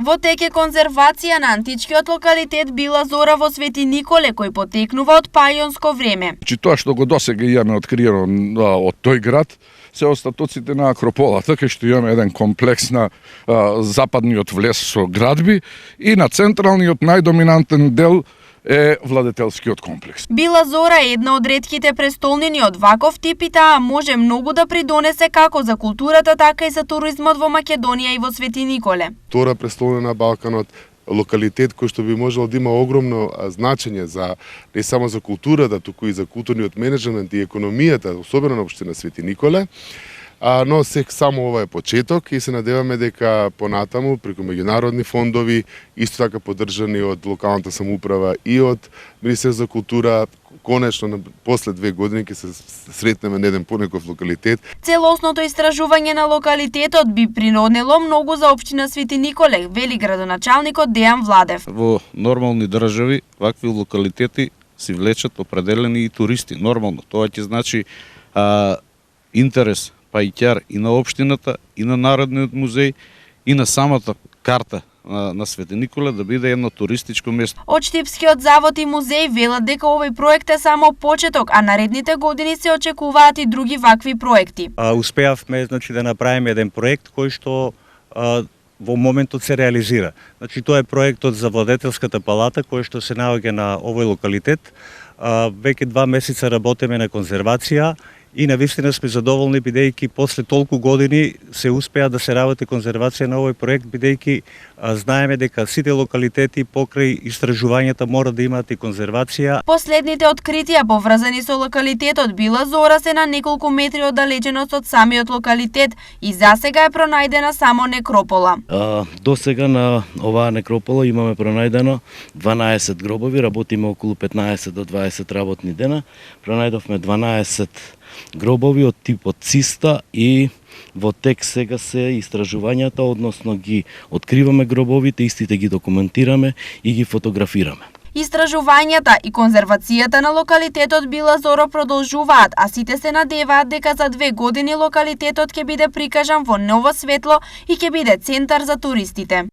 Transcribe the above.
Во тек е конзервација на античкиот локалитет Била Зора во Свети Николе, кој потекнува од пајонско време. Тоа што го досега имаме откриено од тој град, се остатоците на Акрополата, кај што имаме еден комплекс на западниот влез со градби и на централниот најдоминантен дел е владетелскиот комплекс. Била Зора е една од ретките престолнини од ваков тип и таа може многу да придонесе како за културата, така и за туризмот во Македонија и во Свети Николе. Втора престолнина на Балканот, локалитет кој што би можел да има огромно значење за не само за културата, туку и за културниот менеджмент и економијата, особено на општина Свети Николе. Но само ова е почеток и се надеваме дека понатаму преку меѓународни фондови, исто така поддржани од локалната самоуправа и од Министерството за култура, конечно после 2 години ќе се сретнеме на еден понеков локалитет. Целосното истражување на локалитетот би приноднело многу за општина Свети Николе, вели градоначалникот Дејан Владев. Во нормални држави вакви локалитети си влечат определени и туристи. Нормално, тоа ќе значи интерес пајќар и на општината, и на Народниот музеј, и на самата карта на Свети Николе да биде едно туристичко место. Од Штипскиот завод и музеј велат дека овој проект е само почеток, а наредните години се очекуваат и други вакви проекти. Успеавме да направиме еден проект кој што во моментот се реализира. Тоа е проектот за владетелската палата кој што се наоѓа на овој локалитет. Веќе 2 месеца работиме на конзервација и навистина сме задоволни бидејќи после толку години се успеа да се работи конзервација на овој проект, бидејќи знаеме дека сите локалитети покрај истражувањата мора да имаат и конзервација. Последните откритија поврзани со локалитетот Била Зора се на неколку метри оддалеченост од самиот локалитет и засега е пронајдена само некропола. До сега на оваа некропола имаме пронајдено 12 гробови, работиме околу 15 до 20 работни дена. Пронајдовме 12 гробови од типот циста и во тек сега се истражувањата, односно ги откриваме гробовите, истите ги документираме и ги фотографираме. Истражувањата и конзервацијата на локалитетот Била Зора продолжуваат, а сите се надеваат дека за 2 години локалитетот ќе биде прикажан во ново светло и ќе биде центар за туристите.